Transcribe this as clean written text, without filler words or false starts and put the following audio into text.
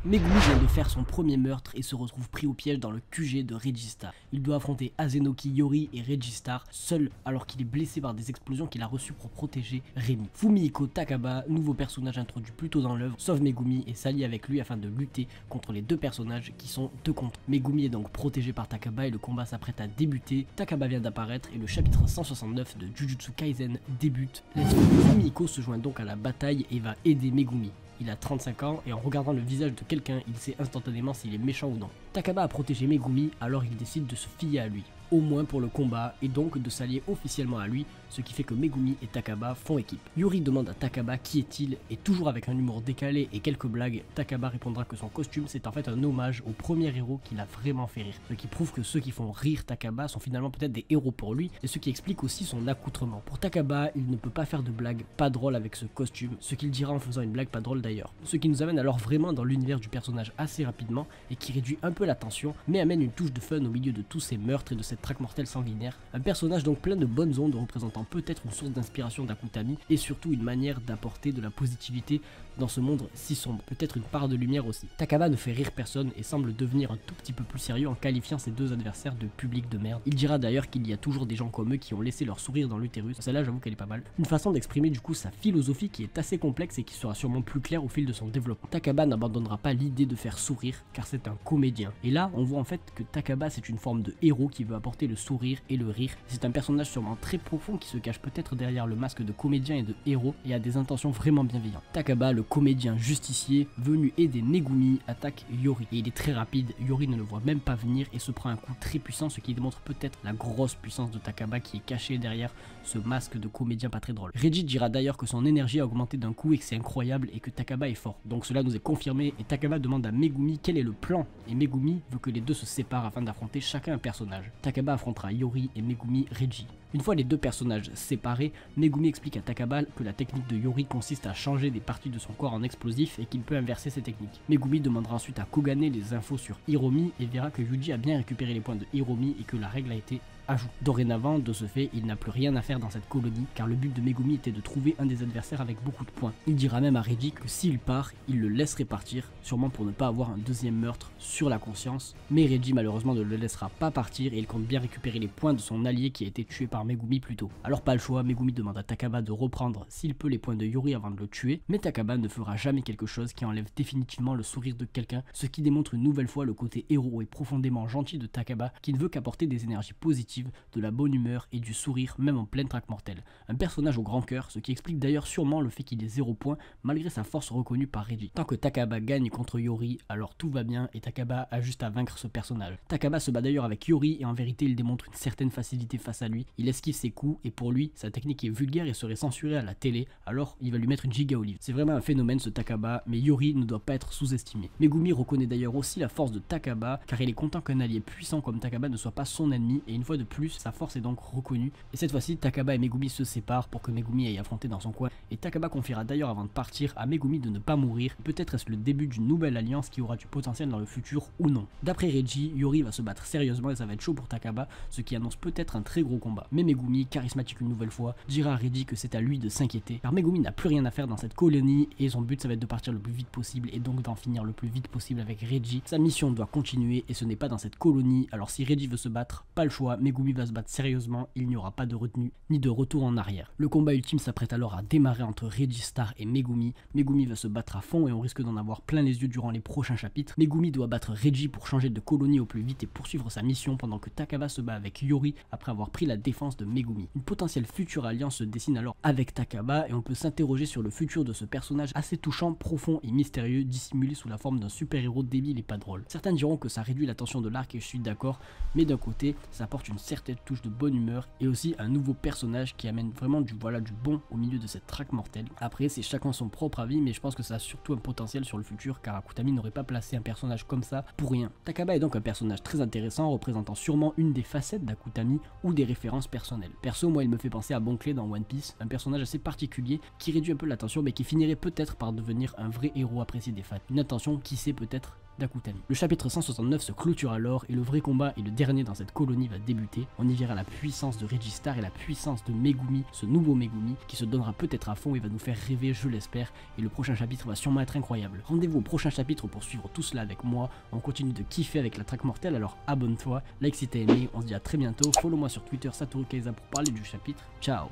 Megumi vient de faire son premier meurtre et se retrouve pris au piège dans le QG de Regista. Il doit affronter Azenoki, Yori et Registar seul alors qu'il est blessé par des explosions qu'il a reçues pour protéger Remy. Fumihiko Takaba, nouveau personnage introduit plus tôt dans l'œuvre, sauve Megumi et s'allie avec lui afin de lutter contre les deux personnages qui sont deux contre. Megumi est donc protégé par Takaba et le combat s'apprête à débuter. Takaba vient d'apparaître et le chapitre 169 de Jujutsu Kaisen débute. Fumihiko se joint donc à la bataille et va aider Megumi. Il a 35 ans et en regardant le visage de quelqu'un, il sait instantanément s'il est méchant ou non. Takaba a protégé Megumi, alors il décide de se fier à lui, au moins pour le combat, et donc de s'allier officiellement à lui, ce qui fait que Megumi et Takaba font équipe. Yori demande à Takaba qui est-il, et toujours avec un humour décalé et quelques blagues, Takaba répondra que son costume c'est en fait un hommage au premier héros qui l'a vraiment fait rire, ce qui prouve que ceux qui font rire Takaba sont finalement peut-être des héros pour lui, et ce qui explique aussi son accoutrement. Pour Takaba, il ne peut pas faire de blague pas drôle avec ce costume, ce qu'il dira en faisant une blague pas drôle d'ailleurs. Ce qui nous amène alors vraiment dans l'univers du personnage assez rapidement, et qui réduit un peu la tension, mais amène une touche de fun au milieu de tous ces meurtres et de cette traque mortelle sanguinaire. Un personnage donc plein de bonnes ondes représentant peut-être une source d'inspiration d'Akutami et surtout une manière d'apporter de la positivité dans ce monde si sombre, peut-être une part de lumière aussi. Takaba ne fait rire personne et semble devenir un tout petit peu plus sérieux en qualifiant ses deux adversaires de public de merde. Il dira d'ailleurs qu'il y a toujours des gens comme eux qui ont laissé leur sourire dans l'utérus, celle-là j'avoue qu'elle est pas mal. Une façon d'exprimer du coup sa philosophie qui est assez complexe et qui sera sûrement plus claire au fil de son développement. Takaba n'abandonnera pas l'idée de faire sourire car c'est un comédien. Et là on voit en fait que Takaba c'est une forme de héros qui veut apporter le sourire et le rire. C'est un personnage sûrement très profond qui se cache peut-être derrière le masque de comédien et de héros et a des intentions vraiment bienveillantes. Takaba, le comédien justicier venu aider Megumi, attaque Yori et il est très rapide. Yori ne le voit même pas venir et se prend un coup très puissant, ce qui démontre peut-être la grosse puissance de Takaba qui est cachée derrière ce masque de comédien pas très drôle. Reggie dira d'ailleurs que son énergie a augmenté d'un coup et que c'est incroyable et que Takaba est fort. Donc cela nous est confirmé et Takaba demande à Megumi quel est le plan et Megumi veut que les deux se séparent afin d'affronter chacun un personnage. Takaba affrontera Yori et Megumi Reggie. Une fois les deux personnages séparés, Megumi explique à Takaba que la technique de Yori consiste à changer des parties de son corps en explosifs et qu'il peut inverser ces techniques. Megumi demandera ensuite à Kogane les infos sur Hiromi et verra que Yuji a bien récupéré les points de Hiromi et que la règle a été ajoutée. Dorénavant, de ce fait, il n'a plus rien à faire dans cette colonie car le but de Megumi était de trouver un des adversaires avec beaucoup de points. Il dira même à Reggie que s'il part, il le laisserait partir, sûrement pour ne pas avoir un deuxième meurtre sur la conscience, mais Reggie malheureusement ne le laissera pas partir et il compte bien récupérer les points de son allié qui a été tué par Megumi plus tôt. Alors pas le choix, Megumi demande à Takaba de reprendre s'il peut les points de Yori avant de le tuer, mais Takaba ne fera jamais quelque chose qui enlève définitivement le sourire de quelqu'un, ce qui démontre une nouvelle fois le côté héros et profondément gentil de Takaba qui ne veut qu'apporter des énergies positives, de la bonne humeur et du sourire même en pleine traque mortelle. Un personnage au grand cœur, ce qui explique d'ailleurs sûrement le fait qu'il ait 0 points malgré sa force reconnue par Reggie. Tant que Takaba gagne contre Yori, alors tout va bien et Takaba a juste à vaincre ce personnage. Takaba se bat d'ailleurs avec Yori et en vérité il démontre une certaine facilité face à lui, il esquive ses coups et pour lui sa technique est vulgaire et serait censurée à la télé, alors il va lui mettre une giga olive. C'est vraiment un phénomène ce Takaba, mais Yori ne doit pas être sous-estimé. Megumi reconnaît d'ailleurs aussi la force de Takaba car il est content qu'un allié puissant comme Takaba ne soit pas son ennemi et une fois de plus sa force est donc reconnue. Et cette fois-ci Takaba et Megumi se séparent pour que Megumi aille affronter dans son coin et Takaba confiera d'ailleurs avant de partir à Megumi de ne pas mourir. Peut-être est-ce le début d'une nouvelle alliance qui aura du potentiel dans le futur ou non. D'après Reggie, Yori va se battre sérieusement et ça va être chaud pour Takaba, ce qui annonce peut-être un très gros combat. Mais Megumi, charismatique une nouvelle fois, dira à Reggie que c'est à lui de s'inquiéter car Megumi n'a plus rien à faire dans cette colonie et son but ça va être de partir le plus vite possible et donc d'en finir le plus vite possible avec Reggie. Sa mission doit continuer et ce n'est pas dans cette colonie, alors si Reggie veut se battre, pas le choix, Megumi va se battre sérieusement, il n'y aura pas de retenue ni de retour en arrière. Le combat ultime s'apprête alors à démarrer entre Registar et Megumi. Megumi va se battre à fond et on risque d'en avoir plein les yeux durant les prochains chapitres. Megumi doit battre Reggie pour changer de colonie au plus vite et poursuivre sa mission pendant que Takaba se bat avec Yori après avoir pris la défense de Megumi. Une potentielle future alliance se dessine alors avec Takaba et on peut s'interroger sur le futur de ce personnage assez touchant, profond et mystérieux, dissimulé sous la forme d'un super-héros débile et pas drôle. Certains diront que ça réduit la tension de l'arc et je suis d'accord, mais d'un côté ça apporte une certaine touche de bonne humeur et aussi un nouveau personnage qui amène vraiment du bon au milieu de cette traque mortelle. Après c'est chacun son propre avis, mais je pense que ça a surtout un potentiel sur le futur car Akutami n'aurait pas placé un personnage comme ça pour rien. Takaba est donc un personnage très intéressant représentant sûrement une des facettes d'Akutami ou des références personnelles. Perso moi il me fait penser à Bon Clé dans One Piece, un personnage assez particulier qui réduit un peu l'attention mais qui finirait peut-être par devenir un vrai héros apprécié des fans. Une attention qui sait peut-être d'Akutami. Le chapitre 169 se clôture alors et le vrai combat et le dernier dans cette colonie va débuter. On y verra la puissance de Reggistar et la puissance de Megumi, ce nouveau Megumi qui se donnera peut-être à fond et va nous faire rêver, je l'espère, et le prochain chapitre va sûrement être incroyable. Rendez-vous au prochain chapitre pour suivre tout cela avec moi. On continue de kiffer avec la traque mortelle, alors abonne-toi, like si t'as aimé, on se dit à très bientôt, follow moi sur Twitter Satoru Kaiza pour parler du chapitre. Ciao.